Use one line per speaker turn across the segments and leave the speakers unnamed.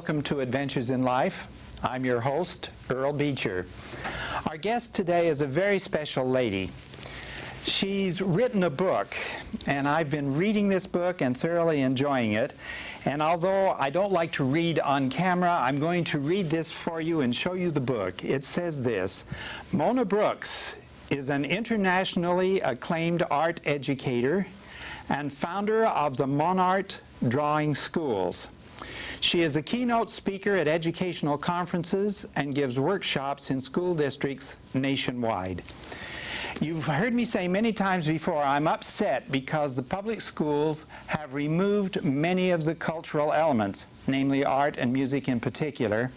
welcome to Adventures in Life. I'm your host, Earl Beecher. Our guest today is a very special lady. She's written a book, and I've been reading this book and thoroughly enjoying it. And although I don't like to read on camera, I'm going to read this for you and show you the book. It says this: Mona Brooks is an internationally acclaimed art educator and founder of the Monart Drawing Schools. She is a keynote speaker at educational conferences and gives workshops in school districts nationwide. You've heard me say many times before, I'm upset because the public schools have removed many of the cultural elements, namely art and music in particular.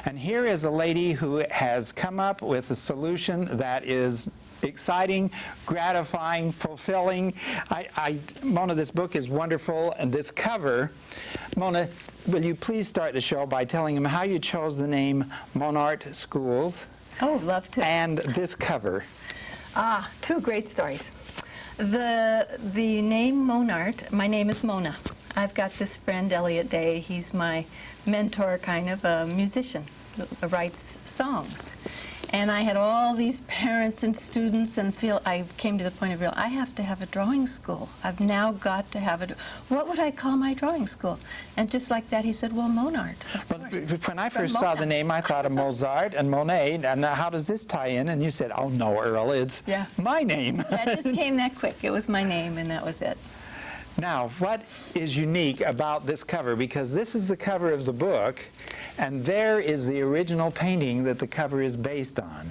And here is a lady who has come up with a solution that is exciting, gratifying, fulfilling. Mona, this book is wonderful, and this cover, Mona, will you please start the show by telling them how you chose the name Monart Schools?
Oh, love to.
And this cover.
Two great stories. The name Monart, my name is Mona. I've got this friend, Elliot Day. He's my mentor, kind of a musician, writes songs. And I had all these parents and students, and I came to the point of I have to have a drawing school. I've now got to have it. What would I call my drawing school? And just like that, he said, well, Monart, of course.
When I first saw the name, I thought of Mozart and Monet, and how does this tie in? And you said, oh, no, Earl, it's my name.
That just came that quick. It was my name, and that was it.
Now, what is unique about this cover? Because this is the cover of the book, and there is the original painting that the cover is based on.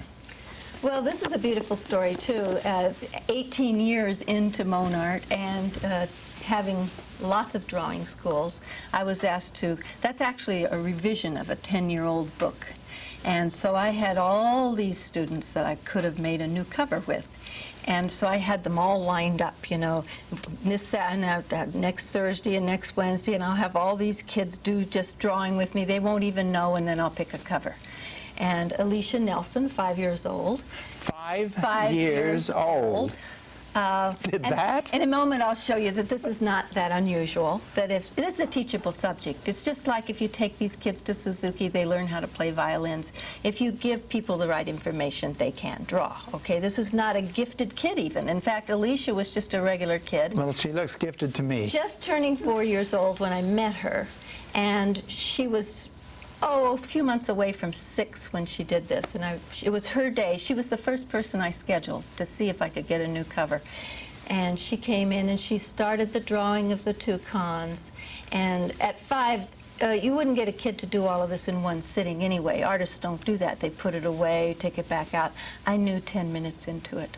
Well, this is a beautiful story, too. 18 years into Monart and having lots of drawing schools, I was asked to, that's actually a revision of a 10-year-old book. And so I had all these students that I could have made a new cover with. And so I had them all lined up, you know, next Thursday and next Wednesday, and I'll have all these kids do just drawing with me. They won't even know, and then I'll pick a cover. And Alicia Nelson, 5 years old.
Five years old. Did that?
In a moment, I'll show you that this is not that unusual. That this is a teachable subject. It's just like if you take these kids to Suzuki, they learn how to play violins. If you give people the right information, they can draw. Okay, this is not a gifted kid even. In fact, Alicia was just a regular kid.
Well, she looks gifted to me.
Just turning 4 years old when I met her, and she was a few months away from 6 when she did this, and it was her day. She was the first person I scheduled to see if I could get a new cover. And she came in and she started the drawing of the toucans. And at 5, you wouldn't get a kid to do all of this in one sitting anyway. Artists don't do that. They put it away, take it back out. I knew 10 minutes into it.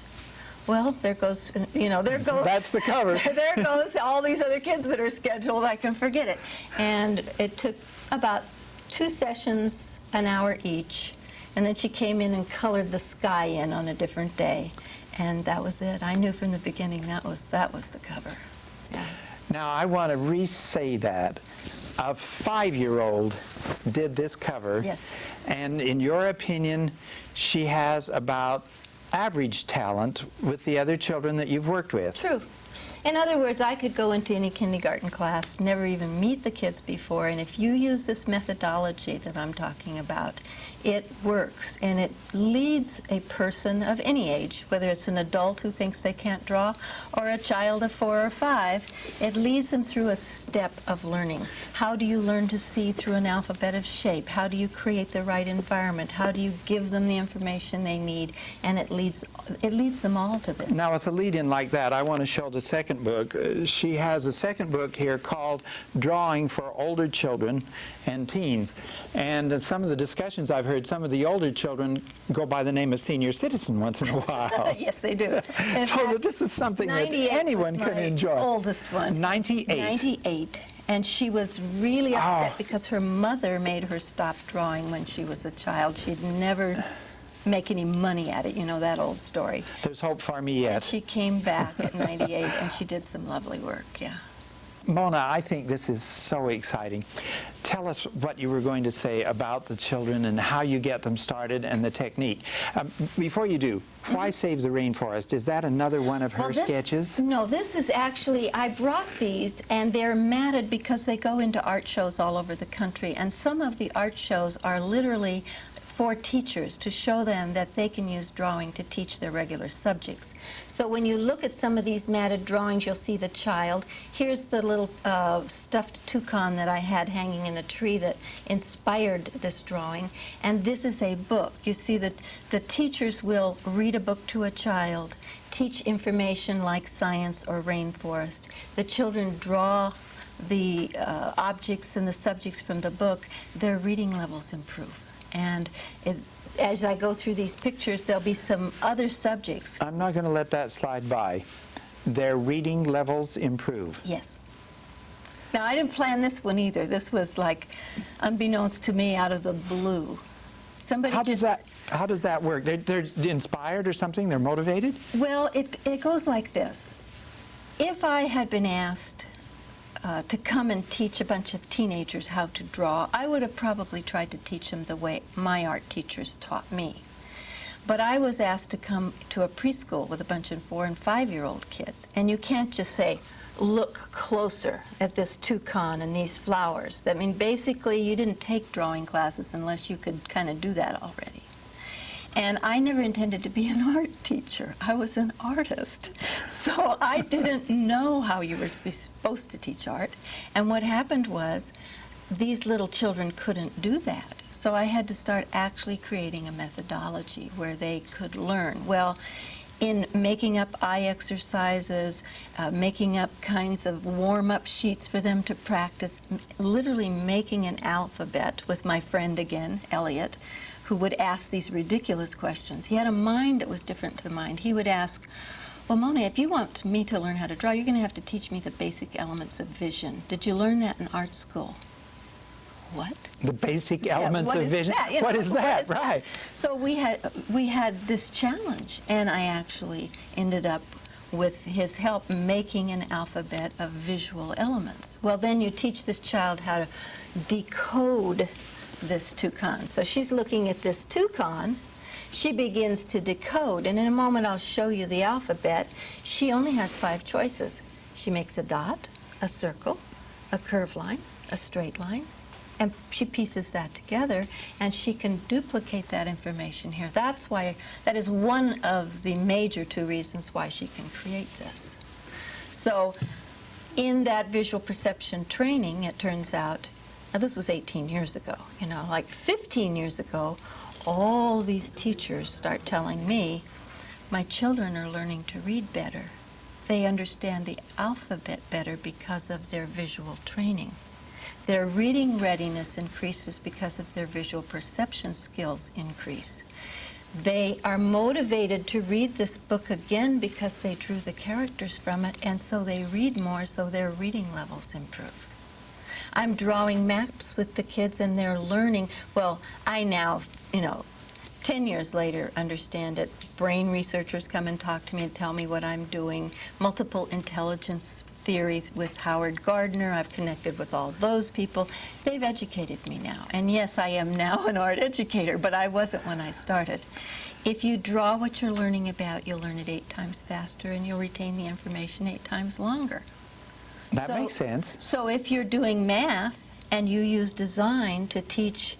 Well, there goes, you know, there goes.
That's the cover.
There goes all these other kids that are scheduled. I can forget it. And it took about 2 sessions, an hour each, and then she came in and colored the sky in on a different day, and that was it. I knew from the beginning that was the cover. Yeah.
Now I want to re-say that. A 5-year-old did this cover.
Yes.
And in your opinion, she has about average talent with the other children that you've worked with.
True. In other words, I could go into any kindergarten class, never even meet the kids before, and if you use this methodology that I'm talking about, it works, and it leads a person of any age, whether it's an adult who thinks they can't draw or a child of 4 or 5, it leads them through a step of learning. How do you learn to see through an alphabet of shape? How do you create the right environment? How do you give them the information they need? And it leads them all to this.
Now, with a lead-in like that, I want to show the second book. She has a second book here called Drawing for Older Children and Teens. And some of the discussions I've heard, some of the older children go by the name of senior citizen once in a while.
Yes, they do.
So this is something that anyone can enjoy.
Oldest one.
98.
98. And she was really upset because her mother made her stop drawing when she was a child. She'd never make any money at it, you know that old story.
There's hope for me yet.
And she came back at 98 and she did some lovely work, yeah.
Mona, I think this is so exciting. Tell us what you were going to say about the children and how you get them started and the technique. Before you do, Why Saves the Rainforest? Is that another one of her sketches?
No, this is actually, I brought these, and they're matted because they go into art shows all over the country. And some of the art shows are literally for teachers to show them that they can use drawing to teach their regular subjects. So when you look at some of these matted drawings, you'll see the child. Here's the little stuffed toucan that I had hanging in a tree that inspired this drawing. And this is a book. You see that the teachers will read a book to a child, teach information like science or rainforest. The children draw the objects and the subjects from the book. Their reading levels improve. And as I go through these pictures, there'll be some other subjects.
I'm not going to let that slide by. Their reading levels improve.
Yes. Now, I didn't plan this one either. This was like, unbeknownst to me, out of the blue. Somebody
How does that work? They're inspired or something? They're motivated?
Well, it goes like this. If I had been asked to come and teach a bunch of teenagers how to draw, I would have probably tried to teach them the way my art teachers taught me. But I was asked to come to a preschool with a bunch of 4- and 5-year-old kids, and you can't just say, look closer at this toucan and these flowers. I mean, basically, you didn't take drawing classes unless you could kind of do that already. And I never intended to be an art teacher. I was an artist. So I didn't know how you were supposed to teach art. And what happened was these little children couldn't do that. So I had to start actually creating a methodology where they could learn. Well, in making up eye exercises, making up kinds of warm-up sheets for them to practice, literally making an alphabet with my friend again, Elliot, who would ask these ridiculous questions. He had a mind that was different to mine. He would ask, well, Mona, if you want me to learn how to draw, you're going to have to teach me the basic elements of vision. Did you learn that in art school? What?
The basic elements of vision?
What is that?
Right.
So we had this challenge, and I actually ended up, with his help, making an alphabet of visual elements. Well, then you teach this child how to decode this toucan. So she's looking at this toucan. She begins to decode, and in a moment I'll show you the alphabet. She only has 5 choices. She makes a dot, a circle, a curved line, a straight line, and she pieces that together, and she can duplicate that information here. That is one of the major 2 reasons why she can create this. So in that visual perception training, it turns out, now this was 18 years ago, you know, like 15 years ago, all these teachers start telling me, my children are learning to read better. They understand the alphabet better because of their visual training. Their reading readiness increases because of their visual perception skills increase. They are motivated to read this book again because they drew the characters from it, and so they read more, so their reading levels improve. I'm drawing maps with the kids, and they're learning. Well, I now, 10 years later, understand it. Brain researchers come and talk to me and tell me what I'm doing. Multiple intelligence theory with Howard Gardner. I've connected with all those people. They've educated me now. And yes, I am now an art educator, but I wasn't when I started. If you draw what you're learning about, you'll learn it 8 times faster, and you'll retain the information 8 times longer.
That makes sense.
So if you're doing math and you use design to teach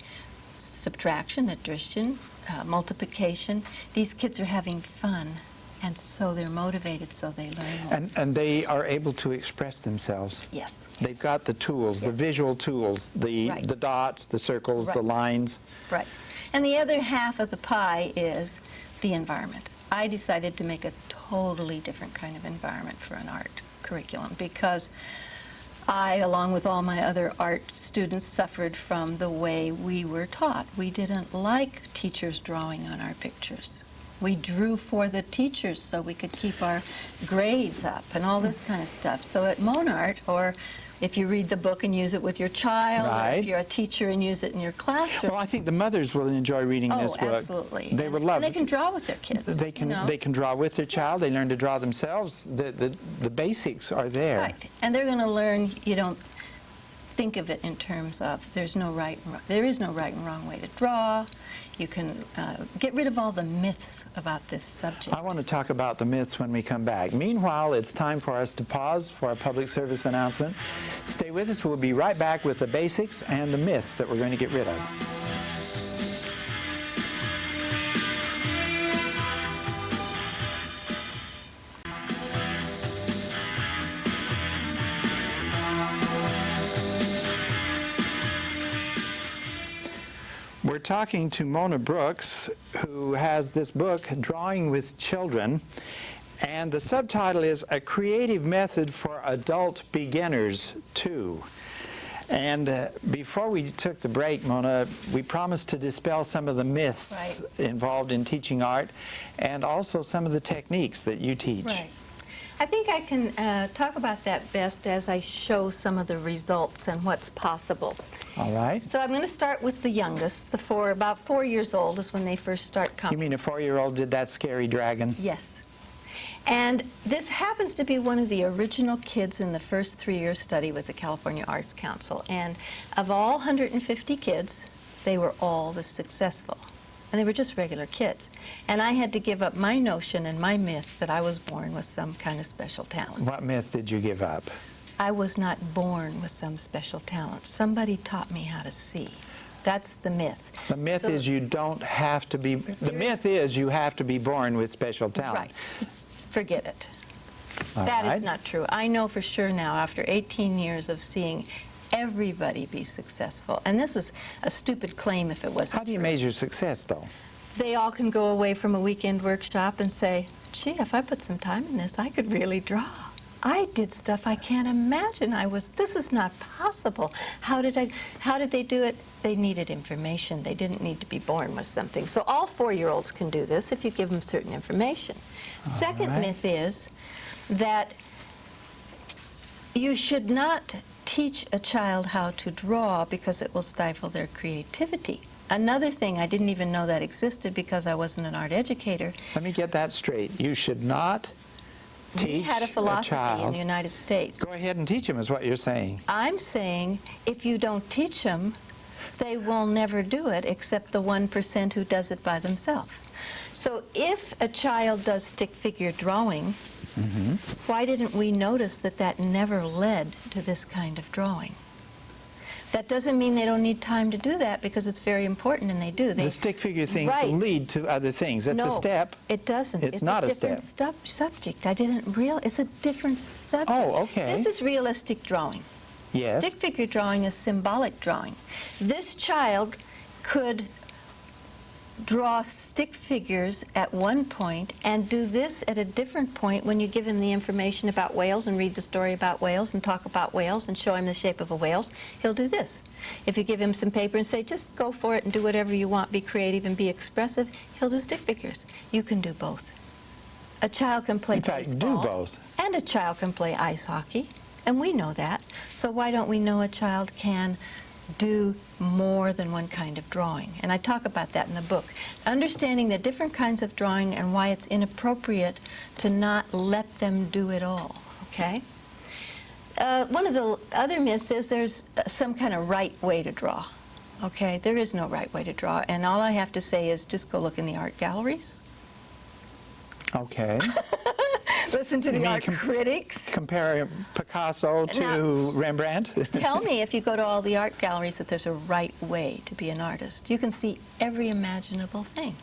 subtraction, addition, multiplication, these kids are having fun, and so they're motivated, so they learn more.
And they are able to express themselves.
Yes.
They've got the tools, the visual tools, the dots, the circles, the lines.
Right. And the other half of the pie is the environment. I decided to make a totally different kind of environment for an art curriculum because I, along with all my other art students, suffered from the way we were taught. We didn't like teachers drawing on our pictures. We drew for the teachers so we could keep our grades up and all this kind of stuff. So at Monart, or if you read the book and use it with your child, or
Right.
if you're a teacher and use it in your classroom.
Well, I think the mothers will enjoy reading this book.
Absolutely.
They would love
and
it.
they can draw with their kids.
They can,
you know?
they can draw with their child. They learn to draw themselves. The basics are there.
Right. And they're going to learn, you don't think of it in terms of there is no right and wrong way to draw. You can get rid of all the myths about this subject.
I want to talk about the myths when we come back. Meanwhile, it's time for us to pause for a public service announcement. Stay with us. We'll be right back with the basics and the myths that we're going to get rid of. We're talking to Mona Brooks, who has this book, Drawing with Children, and the subtitle is A Creative Method for Adult Beginners, Too. And before we took the break, Mona, we promised to dispel some of the myths involved in teaching art, and also some of the techniques that you teach.
Right. I think I can talk about that best as I show some of the results and what's possible.
All right.
So I'm going to start with the youngest, about 4 years old is when they first start coming.
You mean a 4-year-old did that scary dragon?
Yes. And this happens to be one of the original kids in the first 3-year study with the California Arts Council. And of all 150 kids, they were all the successful. And they were just regular kids. And I had to give up my notion and my myth that I was born with some kind of special talent.
What myth did you give up?
I was not born with some special talent. Somebody taught me how to see. That's the myth.
The myth is you don't have to be, the myth is you have to be born with special talent.
Right. Forget it.
All
That
right.
is not true. I know for sure now, after 18 years of seeing everybody be successful, and this is a stupid claim if it wasn't
How do you
true.
measure success, though?
They all can go away from a weekend workshop and say, gee, if I put some time in this, I could really draw. I did stuff I can't imagine. This is not possible. How did they do it? They needed information. They didn't need to be born with something. So all 4-year-olds can do this if you give them certain information. Second myth is that you should not teach a child how to draw because it will stifle their creativity. Another thing, I didn't even know that existed because I wasn't an art educator.
Let me get that straight. You should not teach
We had a philosophy in the United States.
Go ahead and teach them is what you're saying.
I'm saying if you don't teach them, they will never do it except the 1% who does it by themselves. So if a child does stick figure drawing, why didn't we notice that that never led to this kind of drawing? That doesn't mean they don't need time to do that because it's very important and they do.
The stick figure things lead to other things. That's
no,
a step.
It doesn't.
It's not a step.
It's a different subject. I didn't realize. It's a different subject.
Oh, okay.
This is realistic drawing.
Yes.
Stick figure drawing is symbolic drawing. This child could draw stick figures at one point and do this at a different point when you give him the information about whales and read the story about whales and talk about whales and show him the shape of a whale. He'll do this. If you give him some paper and say, just go for it and do whatever you want, be creative and be expressive, he'll do stick figures. You can do both. A child can play baseball.
In fact, do both.
And a child can play ice hockey. And we know that. So why don't we know a child can do more than one kind of drawing? And I talk about that in the book. Understanding the different kinds of drawing and why it's inappropriate to not let them do it all, okay? One of the other myths is there's some kind of right way to draw, okay? There is no right way to draw, and all I have to say is just go look in the art galleries.
Okay.
Listen to the art critics.
Compare Picasso to Rembrandt.
Tell me if you go to all the art galleries that there's a right way to be an artist. You can see every imaginable thing.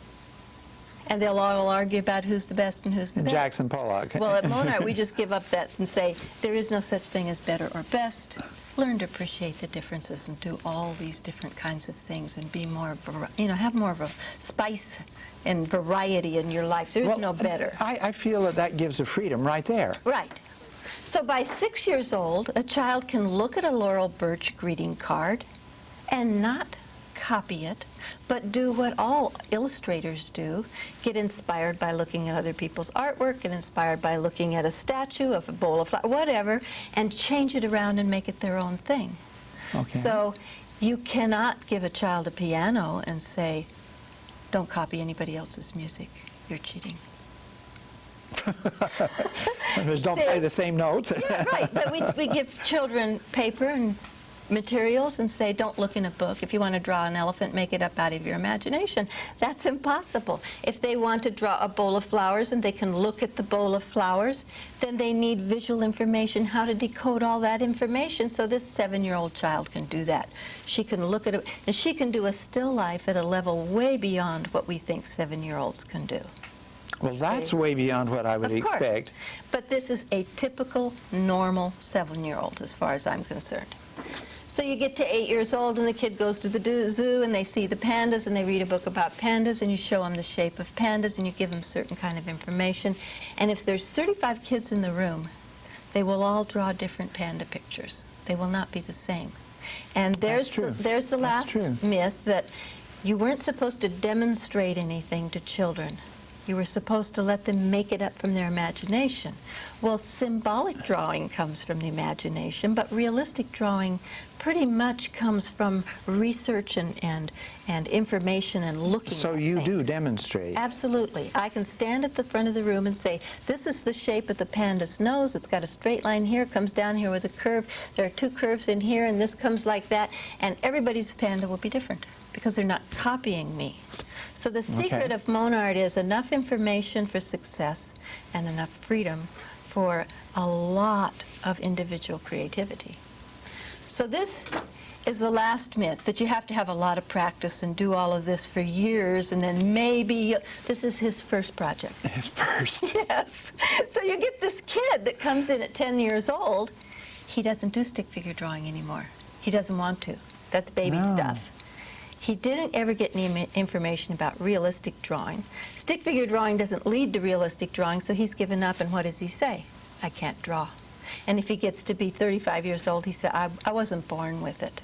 And they'll all argue about who's the best and who's the best.
Jackson Pollock.
Well, at Monart, we just give up that and say, there is no such thing as better or best. Learn to appreciate the differences and do all these different kinds of things and be more, have more of a spice and variety in your life. There's no better.
I feel that gives a freedom right there.
Right. So by 6 years old, a child can look at a Laurel Birch greeting card and not copy it, but do what all illustrators do, get inspired by looking at other people's artwork, get inspired by looking at a statue of a bowl of flowers, whatever, and change it around and make it their own thing.
Okay.
So you cannot give a child a piano and say, don't copy anybody else's music. You're cheating.
Just don't play the same notes.
Yeah, right. But we give children paper and materials and say, don't look in a book. If you want to draw an elephant, make it up out of your imagination. That's impossible. If they want to draw a bowl of flowers and they can look at the bowl of flowers, then they need visual information, how to decode all that information. So this 7-year-old child can do that. She can look at it, and she can do a still life at a level way beyond what we think 7-year-olds can do.
Well, that's way beyond what I would expect.
But this is a typical, normal 7-year-old as far as I'm concerned. So you get to 8 years old and the kid goes to the zoo and they see the pandas and they read a book about pandas and you show them the shape of pandas and you give them certain kind of information. And if there's 35 kids in the room, they will all draw different panda pictures. They will not be the same. And there's the last myth that you weren't supposed to demonstrate anything to children. You were supposed to let them make it up from their imagination. Well, symbolic drawing comes from the imagination, but realistic drawing pretty much comes from research and information and looking at
So you
things.
do demonstrate.
Absolutely. I can stand at the front of the room and say, this is the shape of the panda's nose. It's got a straight line here, comes down here with a curve. There are 2 curves in here, and this comes like that. And everybody's panda will be different because they're not copying me. So the secret of Monart is enough information for success and enough freedom for a lot of individual creativity. So this is the last myth, that you have to have a lot of practice and do all of this for years, and then maybe this is his first project.
His first.
Yes. So you get this kid that comes in at 10 years old. He doesn't do stick figure drawing anymore. He doesn't want to. That's baby stuff. He didn't ever get any information about realistic drawing. Stick figure drawing doesn't lead to realistic drawing, so he's given up, and what does he say? I can't draw. And if he gets to be 35 years old, he said, I wasn't born with it.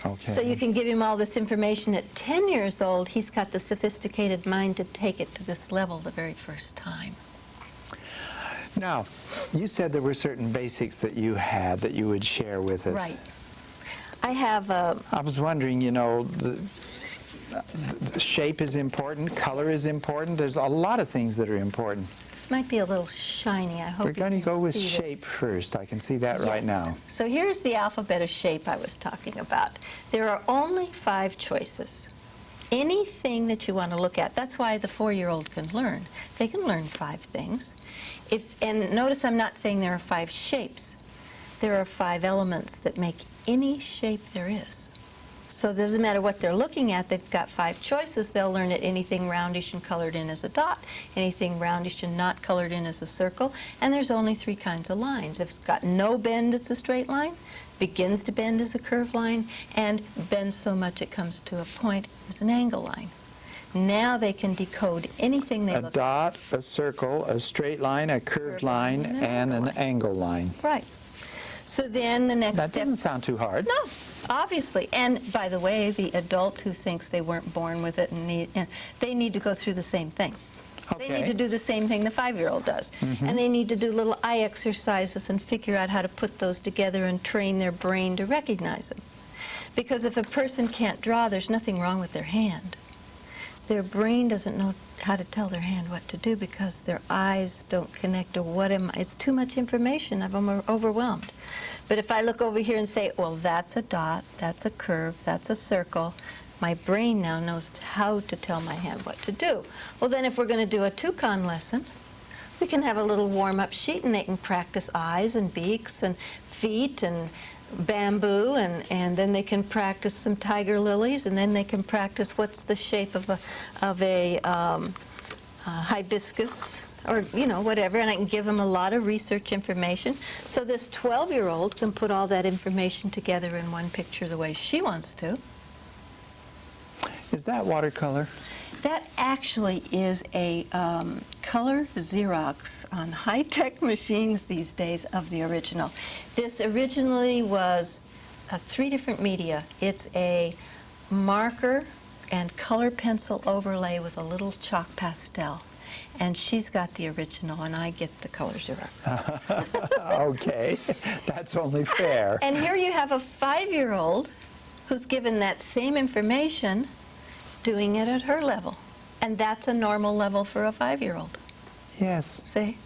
Okay.
So you can give him all this information at 10 years old. He's got the sophisticated mind to take it to this level the very first time.
Now, you said there were certain basics that you had that you would share with us.
Right. I have a...
I was wondering, you know, the shape is important, color is important. There's a lot of things that are important.
This might be a little shiny. I hope
We're going to go with
see
shape
this.
first. I can see that right now.
So here's the alphabet of shape I was talking about. There are only 5 choices. Anything that you want to look at. That's why the 4-year-old can learn. They can learn 5 things. And notice I'm not saying there are 5 shapes. There are 5 elements that make any shape there is. So it doesn't matter what they're looking at, they've got 5 choices. They'll learn it anything roundish and colored in as a dot, anything roundish and not colored in as a circle, and there's only 3 kinds of lines. If it's got no bend, it's a straight line, begins to bend as a curved line, and bends so much it comes to a point as an angle line. Now they can decode anything they look at.
A dot, a circle, a straight line, a curved line, and an angle line.
Right. So then the next step...
That doesn't sound too hard.
No, obviously. And by the way, the adult who thinks they weren't born with it, and they need to go through the same thing.
Okay.
They need to do the same thing the 5-year-old does. And they need to do little eye exercises and figure out how to put those together and train their brain to recognize them. Because if a person can't draw, there's nothing wrong with their hand. Their brain doesn't know how to tell their hand what to do because their eyes don't connect to it's too much information. I'm overwhelmed. But if I look over here and say, well, that's a dot, that's a curve, that's a circle, my brain now knows how to tell my hand what to do. Well, then if we're going to do a toucan lesson, we can have a little warm-up sheet and they can practice eyes and beaks and feet and bamboo, and then they can practice some tiger lilies, and then they can practice what's the shape of a hibiscus, or whatever, and I can give them a lot of research information. So this 12-year-old can put all that information together in one picture the way she wants to.
Is that watercolor?
That actually is a color Xerox on high-tech machines these days of the original. This originally was 3 different media. It's a marker and color pencil overlay with a little chalk pastel. And she's got the original, and I get the color Xerox.
Okay, that's only fair.
And here you have a 5-year-old who's given that same information, doing it at her level. And that's a normal level for a 5-year-old.
Yes.
See?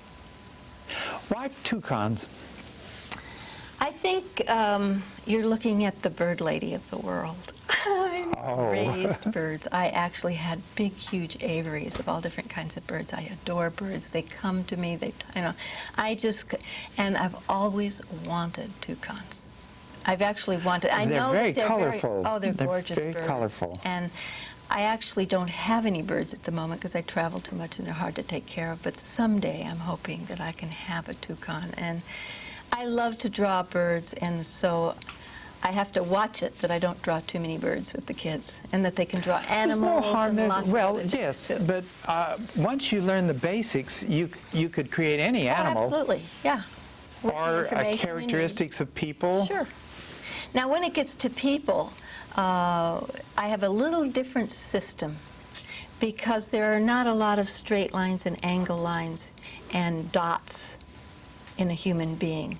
Why toucans?
I think you're looking at the bird lady of the world. I raised birds. I actually had big, huge aviaries of all different kinds of birds. I adore birds. They come to me. And I've always wanted toucans. I've actually wanted. I
They're
know
very
that they're
colorful.
They're gorgeous
very
birds.
colorful.
And I actually don't have any birds at the moment because I travel too much and they're hard to take care of. But someday I'm hoping that I can have a toucan. And I love to draw birds, and so I have to watch it that I don't draw too many birds with the kids, and that they can draw animals.
There's no harm
and
there.
lots of
Well,
other
yes,
things, too.
but once you learn the basics, you could create any animal.
Oh, absolutely, yeah. With the
Or
information you need.
characteristics of people.
Sure. Now, when it gets to people, I have a little different system because there are not a lot of straight lines and angle lines and dots in a human being.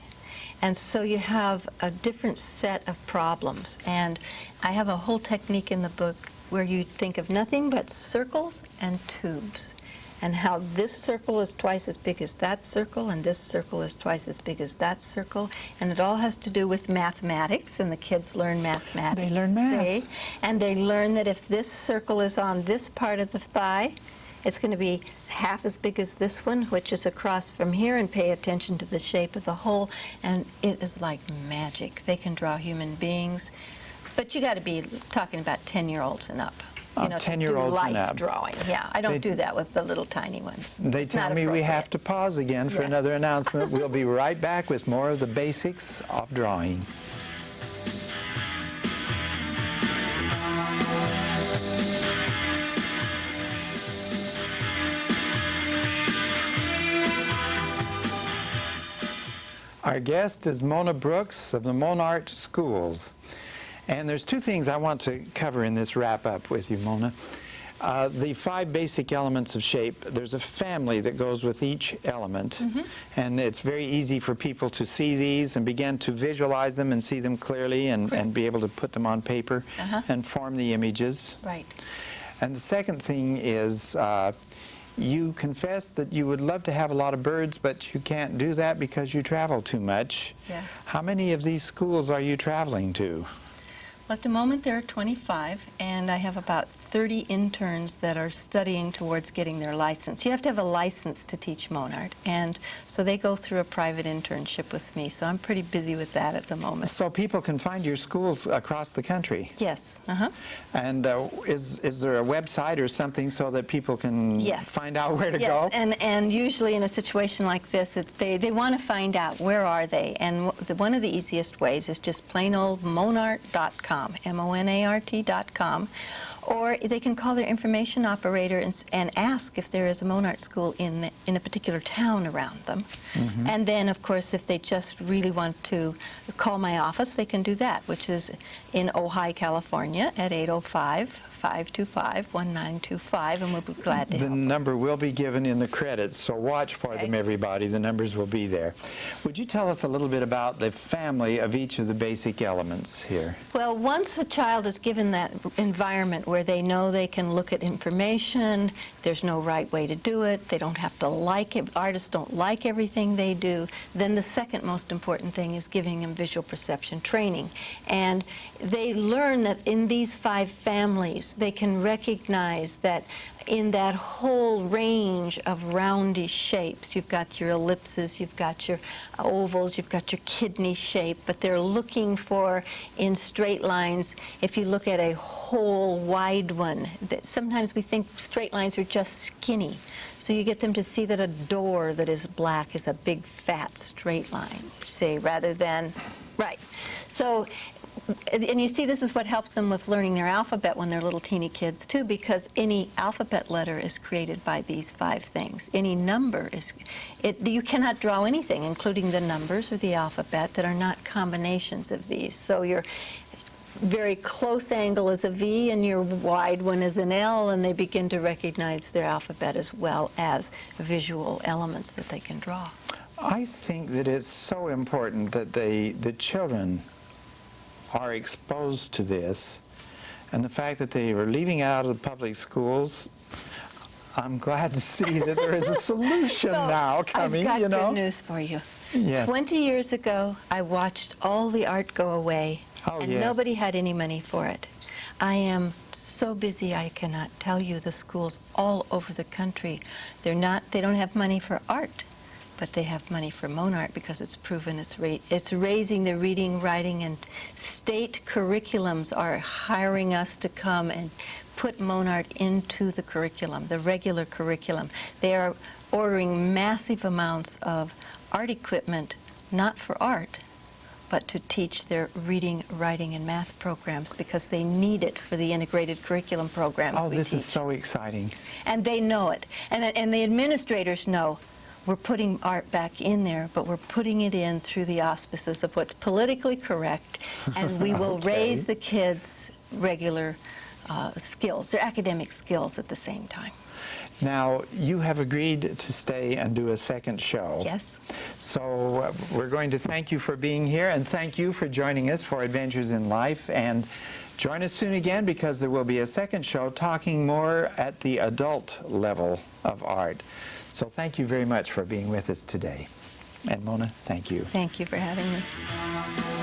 And so you have a different set of problems. And I have a whole technique in the book where you think of nothing but circles and tubes, and how this circle is twice as big as that circle, and this circle is twice as big as that circle. And it all has to do with mathematics, and the kids learn mathematics.
They learn math.
See? And they learn that if this circle is on this part of the thigh, it's going to be half as big as this one, which is across from here, and pay attention to the shape of the hole. And it is like magic. They can draw human beings. But you got to be talking about 10-year-olds and up. You know,
10-year-olds
to do
and
life
up.
drawing. Yeah, I don't do that with the little tiny ones.
They
It's
tell
not
me we have
appropriate.
to pause again for
Yeah.
another announcement. We'll be right back with more of the basics of drawing. Our guest is Mona Brooks of the Monart Schools. And there's two things I want to cover in this wrap-up with you, Mona. The 5 basic elements of shape, there's a family that goes with each element. And it's very easy for people to see these and begin to visualize them and see them clearly and be able to put them on paper and form the images.
Right.
And the second thing is you confess that you would love to have a lot of birds, but you can't do that because you travel too much.
Yeah.
How many of these schools are you traveling to?
Well, at the moment there are 25, and I have about 30 interns that are studying towards getting their license. You have to have a license to teach Monart, and so they go through a private internship with me, so I'm pretty busy with that at the moment.
So people can find your schools across the country.
Yes.
And is there a website or something so that people can find out where to go?
Yes, and usually in a situation like this, they want to find out where are they, and one of the easiest ways is just plain old monart.com, monart.com, or they can call their information operator and ask if there is a Monart school in a particular town around them. And then, of course, if they just really want to call my office, they can do that, which is in Ojai, California, at 805-525-1925, and we'll be glad to help.
The number will be given in the credits, so watch for them, everybody. The numbers will be there. Would you tell us a little bit about the family of each of the basic elements here?
Well, once a child is given that environment where they know they can look at information, there's no right way to do it, they don't have to like it, artists don't like everything they do, then the second most important thing is giving them visual perception training. And they learn that in these 5 families, they can recognize that in that whole range of roundish shapes, you've got your ellipses, you've got your ovals, you've got your kidney shape, but they're looking for, in straight lines, if you look at a whole wide one, sometimes we think straight lines are just skinny. So you get them to see that a door that is black is a big, fat, straight line, say, rather than, right. So, and you see, this is what helps them with learning their alphabet when they're little teeny kids, too, because any alphabet letter is created by these 5 things. Any number is, you cannot draw anything, including the numbers or the alphabet, that are not combinations of these. So very close angle is a V and your wide one is an L, and they begin to recognize their alphabet as well as visual elements that they can draw.
I think that it's so important that the children are exposed to this, and the fact that they are leaving out of the public schools, I'm glad to see that there is a solution now coming,
I've got
you know.
good news for you.
Yes.
20 years ago, I watched all the art go away, and
yes.
nobody had any money for it. I am so busy I cannot tell you the schools all over the country. They don't have money for art, but they have money for Monart because it's proven it's raising the reading, writing, and state curriculums are hiring us to come and put Monart into the curriculum, the regular curriculum. They are ordering massive amounts of art equipment, not for art, but to teach their reading, writing, and math programs because they need it for the integrated curriculum programs we
This
teach.
is so exciting.
And they know it. And the administrators know we're putting art back in there, but we're putting it in through the auspices of what's politically correct, and we will raise the kids' regular skills, their academic skills at the same time.
Now, you have agreed to stay and do a second show.
Yes.
So we're going to thank you for being here, and thank you for joining us for Adventures in Life. And join us soon again, because there will be a second show talking more at the adult level of art. So thank you very much for being with us today. And Mona, thank you.
Thank you for having me.